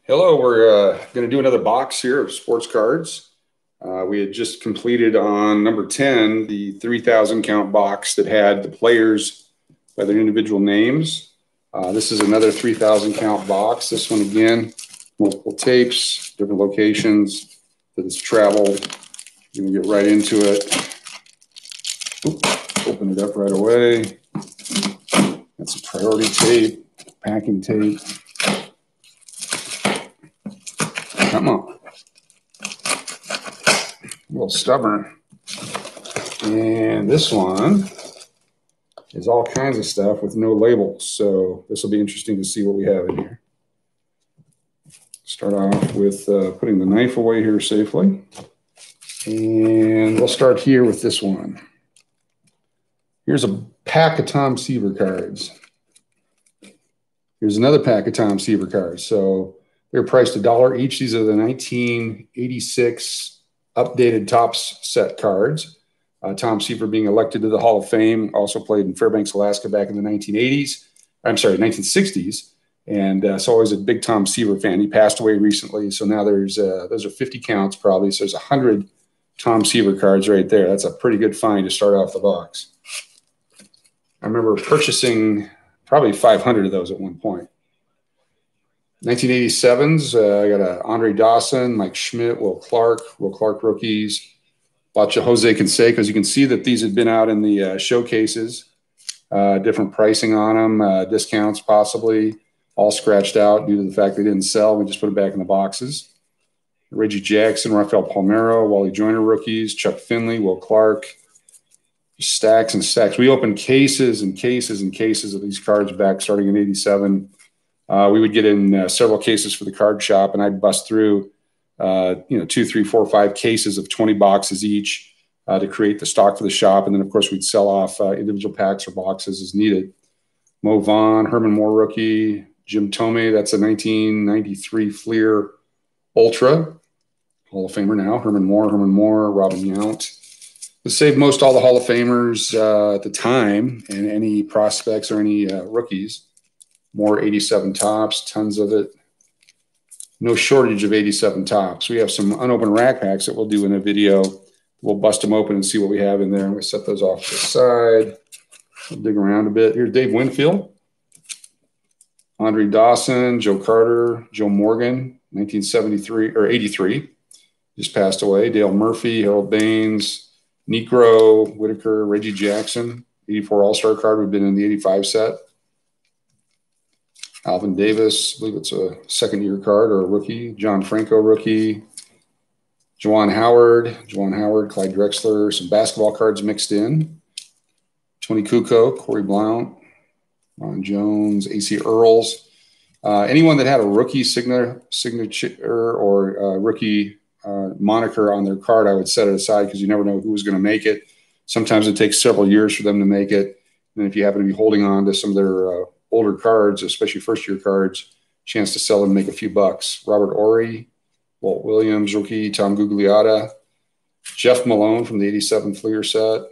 Hello, we're going to do another box here of sports cards. We had just completed on number 10, the 3,000 count box that had the players by their individual names. This is another 3,000 count box. This one again, multiple tapes, different locations that it's traveled. We're going to get right into it. Open it up right away. That's a priority tape, packing tape. Come on. A little stubborn. And this one is all kinds of stuff with no labels. So this will be interesting to see what we have in here. Start off with putting the knife away here safely. And we'll start here with this one. Here's a pack of Tom Seaver cards. Here's another pack of Tom Seaver cards. So they're priced $1 each. These are the 1986 updated Topps set cards. Tom Seaver being elected to the Hall of Fame, also played in Fairbanks, Alaska back in the 1980s. I'm sorry, 1960s. And so I was a big Tom Seaver fan. He passed away recently. So now those are 50 counts probably. So there's 100 Tom Seaver cards right there. That's a pretty good find to start off the box. I remember purchasing probably 500 of those at one point. 1987s, I got a Andre Dawson, Mike Schmidt, Will Clark rookies, lots of Jose Canseco's. You can see that these had been out in the showcases, different pricing on them, discounts possibly, all scratched out due to the fact they didn't sell. We just put them back in the boxes. Reggie Jackson, Rafael Palmeiro, Wally Joyner rookies, Chuck Finley, Will Clark, stacks and stacks. We opened cases and cases and cases of these cards back starting in 87. We would get in several cases for the card shop, and I'd bust through, 2, 3, 4, 5 cases of 20 boxes each to create the stock for the shop. And then, of course, we'd sell off individual packs or boxes as needed. Mo Vaughn, Herman Moore rookie, Jim Thome. That's a 1993 Fleer Ultra, Hall of Famer now. Herman Moore, Robin Yount. We saved most all the Hall of Famers at the time, and any prospects or any rookies. More 87 Topps, tons of it. No shortage of 87 Topps. We have some unopened rack packs that we'll do in a video. We'll bust them open and see what we have in there. We'll set those off to the side. We'll dig around a bit. Here's Dave Winfield, Andre Dawson, Joe Carter, Joe Morgan, 1973 or 83, just passed away. Dale Murphy, Harold Baines, Negro, Whitaker, Reggie Jackson, 84 All-Star card. We've been in the 85 set. Alvin Davis, I believe it's a second-year card or a rookie. John Franco rookie. Juwan Howard, Clyde Drexler, some basketball cards mixed in. Tony Kukoc, Corey Blount, Ron Jones, A.C. Earls. Anyone that had a rookie signature or rookie moniker on their card, I would set it aside because you never know who was going to make it. Sometimes it takes several years for them to make it. And if you happen to be holding on to some of their older cards, especially first-year cards, chance to sell and make a few bucks. Robert Ory, Walt Williams, rookie, Tom Gugliotta, Jeff Malone from the 87 Fleer set,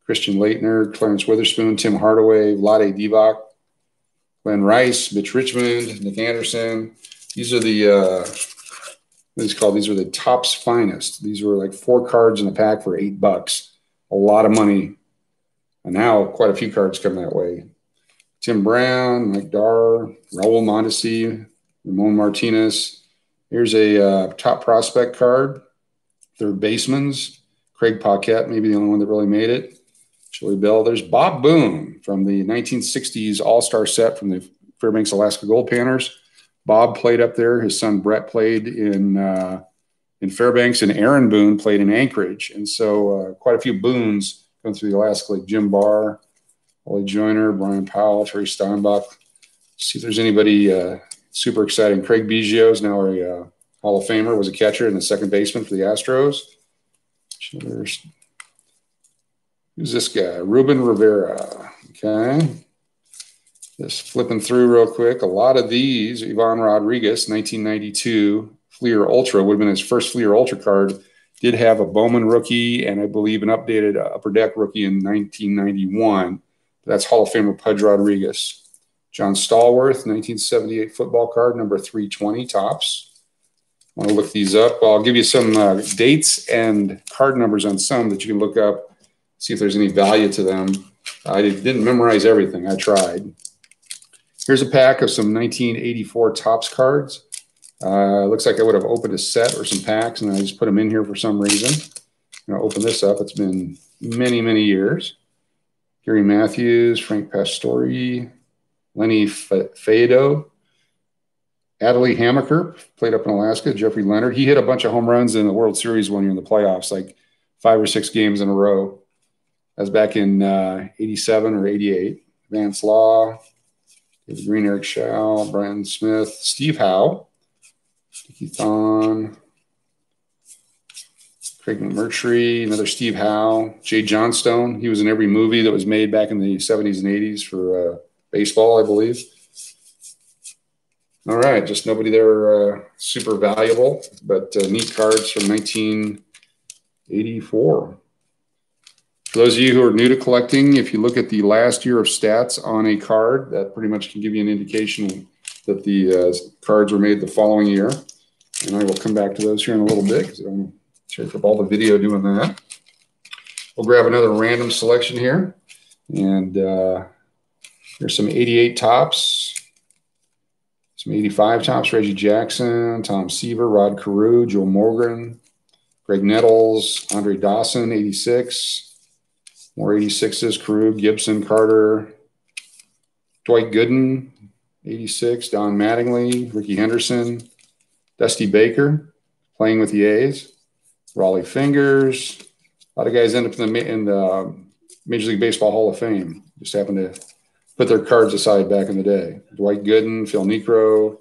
Christian Laettner, Clarence Witherspoon, Tim Hardaway, Vlade Divac, Glenn Rice, Mitch Richmond, Nick Anderson. These are the, what is called? These are the Topps finest. These were like 4 cards in a pack for $8. A lot of money. And now quite a few cards come that way. Tim Brown, Mike Darr, Raul Mondesi, Ramon Martinez. Here's a top prospect card. Third baseman's Craig Paquette, maybe the only one that really made it. Joey Bell. There's Bob Boone from the 1960s All-Star set from the Fairbanks, Alaska Gold Panners. Bob played up there. His son Brett played in Fairbanks, and Aaron Boone played in Anchorage. And so quite a few Boones going through the Alaska League. Jim Barr, Wally Joyner, Brian Powell, Terry Steinbach. See if there's anybody super exciting. Craig Biggio is now a Hall of Famer, was a catcher and a second baseman for the Astros. Who's this guy? Ruben Rivera. Okay. Just flipping through real quick. A lot of these, Ivan Rodriguez, 1992 Fleer Ultra, would have been his first Fleer Ultra card. Did have a Bowman rookie and I believe an updated Upper Deck rookie in 1991. That's Hall of Famer Pudge Rodriguez. John Stallworth, 1978 football card, number 320, Topps. I want to look these up. I'll give you some dates and card numbers on some that you can look up, see if there's any value to them. I didn't memorize everything. I tried. Here's a pack of some 1984 Topps cards. Looks like I would have opened a set or some packs, and I just put them in here for some reason. I'm going to open this up. It's been many, many years. Gary Matthews, Frank Pastore, Lenny Fado, Adley Hammaker, played up in Alaska, Jeffrey Leonard. He hit a bunch of home runs in the World Series one year in the playoffs, like 5 or 6 games in a row. That was back in 87 or 88. Vance Law, David Green, Eric Schau, Brian Smith, Steve Howe, Dickie Thon, Craig McMurtry, another Steve Howe, Jay Johnstone. He was in every movie that was made back in the 70s and 80s for baseball, I believe. All right, just nobody there super valuable, but neat cards from 1984. For those of you who are new to collecting, if you look at the last year of stats on a card, that pretty much can give you an indication that the cards were made the following year. And I will come back to those here in a little bit because I don't take up all the video doing that. We'll grab another random selection here. And here's some 88 Topps. Some 85 Topps, Reggie Jackson, Tom Seaver, Rod Carew, Joe Morgan, Greg Nettles, Andre Dawson, 86. More 86s, Carew, Gibson, Carter, Dwight Gooden, 86, Don Mattingly, Ricky Henderson, Dusty Baker, playing with the A's, Raleigh Fingers. A lot of guys end up in the Major League Baseball Hall of Fame. Just happened to put their cards aside back in the day. Dwight Gooden, Phil Niekro,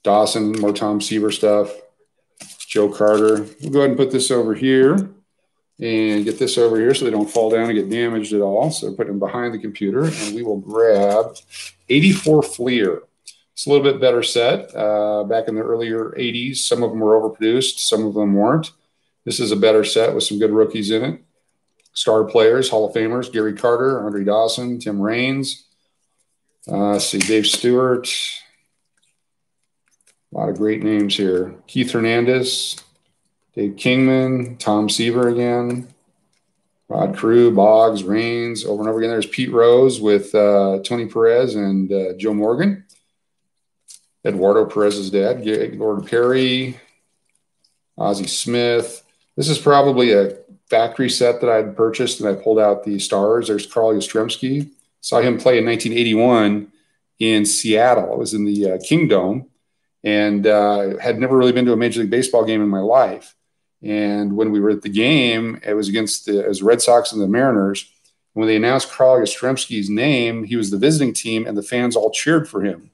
Dawson, more Tom Seaver stuff, Joe Carter. We'll go ahead and put this over here and get this over here so they don't fall down and get damaged at all. So put them behind the computer, and we will grab 84 Fleer. It's a little bit better set. Back in the earlier 80s, some of them were overproduced, some of them weren't. This is a better set with some good rookies in it. Star players, Hall of Famers, Gary Carter, Andre Dawson, Tim Raines. Let's see, Dave Stewart. A lot of great names here. Keith Hernandez, Dave Kingman, Tom Seaver again, Rod Carew, Boggs, Raines, over and over again. There's Pete Rose with Tony Perez and Joe Morgan. Eduardo Perez's dad, Lord Perry, Ozzie Smith. This is probably a factory set that I had purchased, and I pulled out the stars. There's Carl Yastrzemski. Saw him play in 1981 in Seattle. I was in the Kingdome, and had never really been to a Major League Baseball game in my life. And when we were at the game, it was against the Red Sox and the Mariners. When they announced Carl Yastrzemski's name, he was the visiting team, and the fans all cheered for him.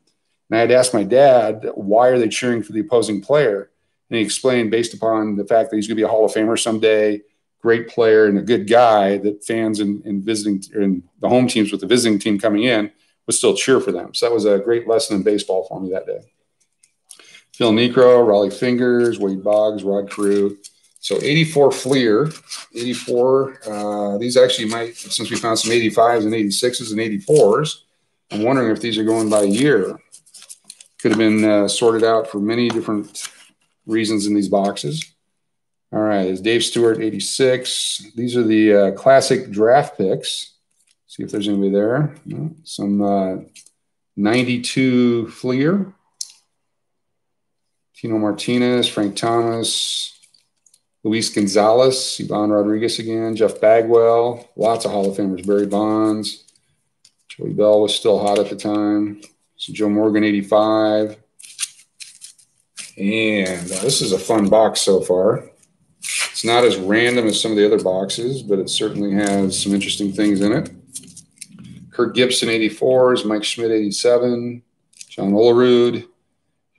And I had asked my dad, why are they cheering for the opposing player? And he explained, based upon the fact that he's going to be a Hall of Famer someday, great player and a good guy, that fans in visiting in the home teams with the visiting team coming in would still cheer for them. So that was a great lesson in baseball for me that day. Phil Niekro, Raleigh Fingers, Wade Boggs, Rod Carew. So 84 Fleer, 84. These actually might, since we found some 85s and 86s and 84s, I'm wondering if these are going by year. Could have been sorted out for many different reasons in these boxes. All right, it's Dave Stewart, 86. These are the classic draft picks. See if there's anybody there. No. Some 92 Fleer. Tino Martinez, Frank Thomas, Luis Gonzalez, Ivan Rodriguez again, Jeff Bagwell, lots of Hall of Famers, Barry Bonds. Joey Bell was still hot at the time. So Joe Morgan, 85. And this is a fun box so far. It's not as random as some of the other boxes, but it certainly has some interesting things in it. Kirk Gibson, 84s, Mike Schmidt, 87, John Olerud.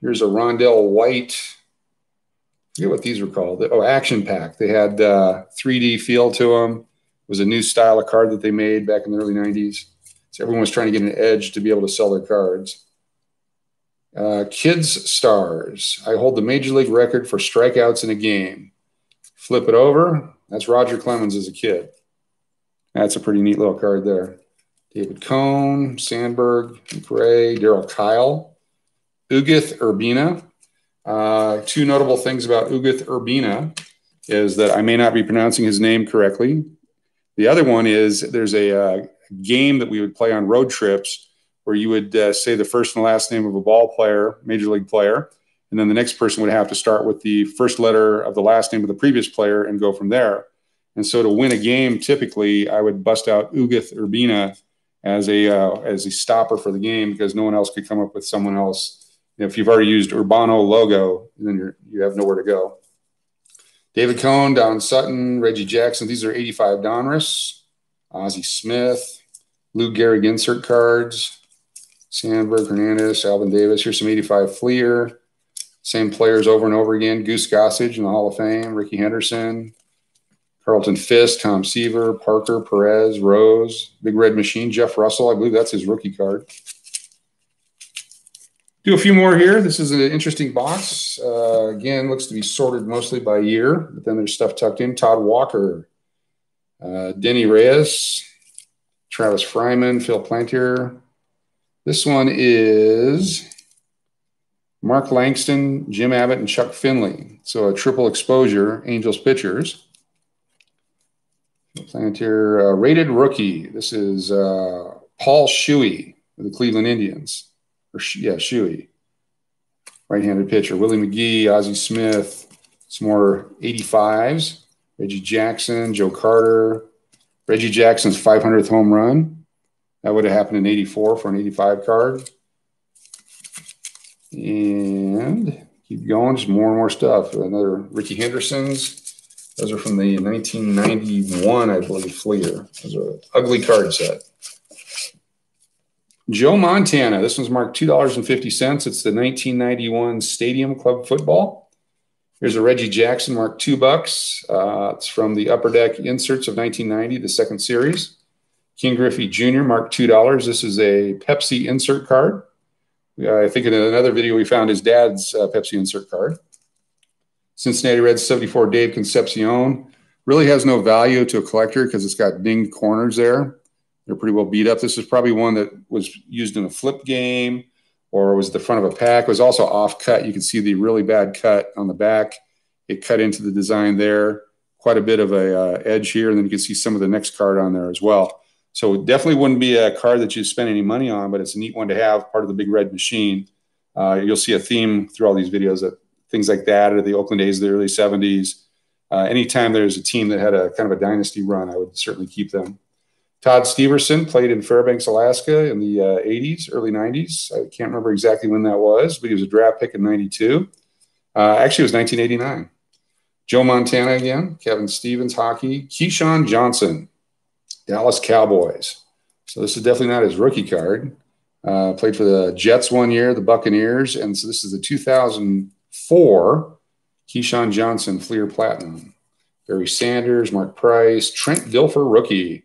Here's a Rondell White. I forget what these were called. Oh, Action Pack. They had 3D feel to them. It was a new style of card that they made back in the early 90s. So everyone was trying to get an edge to be able to sell their cards. Kids Stars. I hold the Major League record for strikeouts in a game. Flip it over. That's Roger Clemens as a kid. That's a pretty neat little card there. David Cohn, Sandberg, Gray, Darryl Kyle, Ugueth Urbina. Two notable things about Ugueth Urbina is that I may not be pronouncing his name correctly. The other one is there's a game that we would play on road trips where you would say the first and last name of a ball player, major league player, and then the next person would have to start with the first letter of the last name of the previous player and go from there. And so to win a game, typically I would bust out Ugueth Urbina as a stopper for the game because no one else could come up with someone else. If you've already used Urbano logo, then you have nowhere to go. David Cohn, Don Sutton, Reggie Jackson. These are 85 Donruss. Ozzie Smith, Lou Gehrig insert cards. Sandberg, Hernandez, Alvin Davis. Here's some 85 Fleer. Same players over and over again. Goose Gossage in the Hall of Fame. Ricky Henderson, Carlton Fisk, Tom Seaver, Parker, Perez, Rose, Big Red Machine, Jeff Russell. I believe that's his rookie card. Do a few more here. This is an interesting box. Again, looks to be sorted mostly by year, but then there's stuff tucked in. Todd Walker, Denny Reyes, Travis Fryman, Phil Plantier. This one is Mark Langston, Jim Abbott, and Chuck Finley. So a triple exposure, Angels pitchers. Phil Plantier, rated rookie. This is Paul Shuey of the Cleveland Indians. Shuey, right-handed pitcher. Willie McGee, Ozzie Smith, some more 85s. Reggie Jackson, Joe Carter. Reggie Jackson's 500th home run. That would have happened in 84 for an 85 card. And keep going, just more and more stuff. Another Ricky Henderson's. Those are from the 1991, I believe, Fleer. Those are an ugly card set. Joe Montana. This one's marked $2.50. It's the 1991 Stadium Club football. Here's a Reggie Jackson marked $2. It's from the Upper Deck inserts of 1990, the second series. King Griffey Jr. marked $2. This is a Pepsi insert card. I think in another video we found his dad's Pepsi insert card. Cincinnati Reds 74 Dave Concepcion. Really has no value to a collector because it's got dinged corners there. They're pretty well beat up. This is probably one that was used in a flip game or was the front of a pack. It was also off cut. You can see the really bad cut on the back. It cut into the design there. Quite a bit of a edge here. And then you can see some of the next card on there as well. So it definitely wouldn't be a card that you spend any money on, but it's a neat one to have, part of the Big Red Machine. You'll see a theme through all these videos that things like that, or the Oakland A's of the early 70s. Anytime there's a team that had a kind of a dynasty run, I would certainly keep them. Todd Steverson played in Fairbanks, Alaska in the 80s, early 90s. I can't remember exactly when that was, but he was a draft pick in 92. Actually, it was 1989. Joe Montana again, Kevin Stevens, hockey. Keyshawn Johnson, Dallas Cowboys. So this is definitely not his rookie card. Played for the Jets one year, the Buccaneers, and so this is the 2004 Keyshawn Johnson Fleer Platinum. Barry Sanders, Mark Price, Trent Dilfer rookie.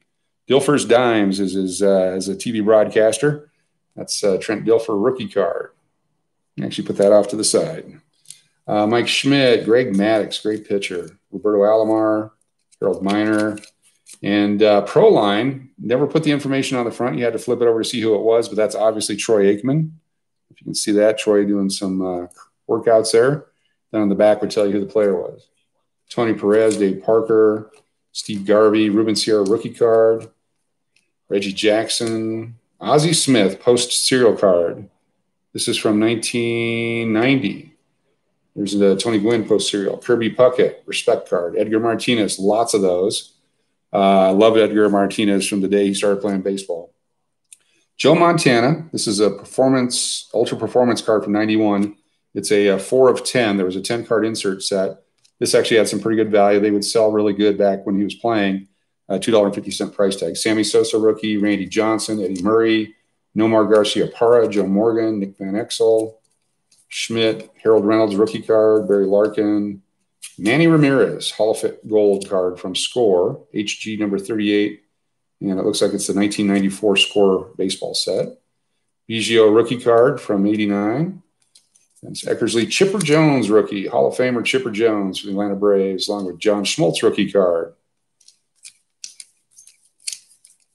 Dilfer's Dimes is his as a TV broadcaster. That's Trent Dilfer rookie card. Actually put that off to the side. Mike Schmidt, Greg Maddux, great pitcher. Roberto Alomar, Harold Miner. And Proline, never put the information on the front. You had to flip it over to see who it was, but that's obviously Troy Aikman. If you can see that, Troy doing some workouts there. Then on the back would tell you who the player was. Tony Perez, Dave Parker, Steve Garvey, Ruben Sierra rookie card. Reggie Jackson, Ozzie Smith post serial card. This is from 1990. There's the Tony Gwynn post serial. Kirby Puckett respect card. Edgar Martinez, lots of those. I love Edgar Martinez from the day he started playing baseball. Joe Montana. This is a ultra performance card from 91. It's a 4 of 10. There was a 10 card insert set. This actually had some pretty good value. They would sell really good back when he was playing. $2.50 price tag. Sammy Sosa rookie, Randy Johnson, Eddie Murray, Nomar Garcia-Parra, Joe Morgan, Nick Van Exel, Schmidt, Harold Reynolds rookie card, Barry Larkin, Manny Ramirez, Hall of Fame gold card from Score, HG number 38, and it looks like it's the 1994 Score baseball set. Biggio rookie card from 89. That's Eckersley. Chipper Jones rookie, Hall of Famer Chipper Jones for the Atlanta Braves, along with John Schmaltz rookie card.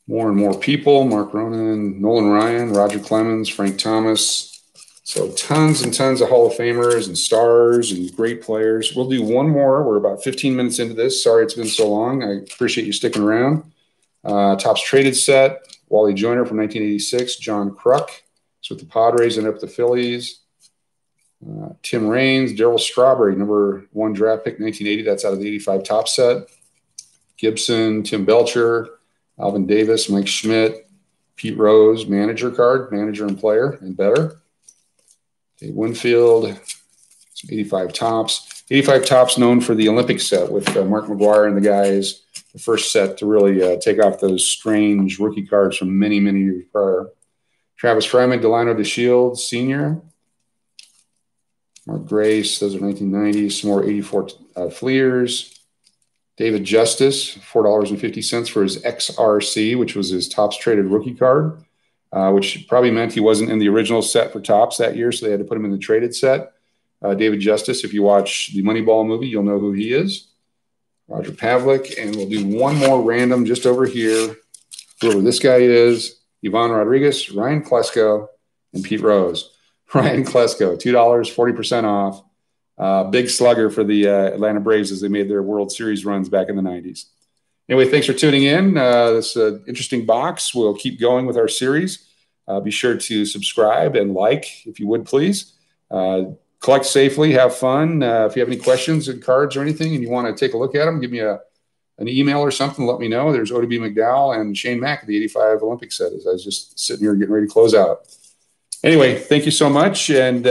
More and more people, Mark Ronan, Nolan Ryan, Roger Clemens, Frank Thomas. So tons and tons of Hall of Famers and stars and great players. We'll do one more. We're about 15 minutes into this. Sorry it's been so long. I appreciate you sticking around. Topps traded set, Wally Joyner from 1986, John Kruk. It's with the Padres and up the Phillies. Tim Raines, Darryl Strawberry, number 1 draft pick, 1980. That's out of the 85 Topps set. Gibson, Tim Belcher, Alvin Davis, Mike Schmidt, Pete Rose, manager card, manager and player, and better. Dave Winfield, some 85 Topps. 85 Topps known for the Olympic set with Mark McGwire and the guys. The first set to really take off those strange rookie cards from many, many years prior. Travis Fryman, Delino DeShields, Sr. Mark Grace, those are 1990s. Some more 84 Fleers. David Justice, $4.50 for his XRC, which was his Topps traded rookie card, which probably meant he wasn't in the original set for Topps that year, so they had to put him in the traded set. David Justice, if you watch the Moneyball movie, you'll know who he is. Roger Pavlik, and we'll do one more random just over here. Whoever this guy is, Ivan Rodriguez, Ryan Klesko, and Pete Rose. Ryan Klesko, $2, 40% off. Big slugger for the Atlanta Braves as they made their World Series runs back in the 90s. Anyway, thanks for tuning in. This interesting box. We'll keep going with our series. Be sure to subscribe and like, if you would, please. Collect safely, have fun. If you have any questions and cards or anything and you want to take a look at them, give me an email or something. Let me know. There's ODB McDowell and Shane Mack at the 85 Olympic set as I was just sitting here getting ready to close out. Anyway, thank you so much. And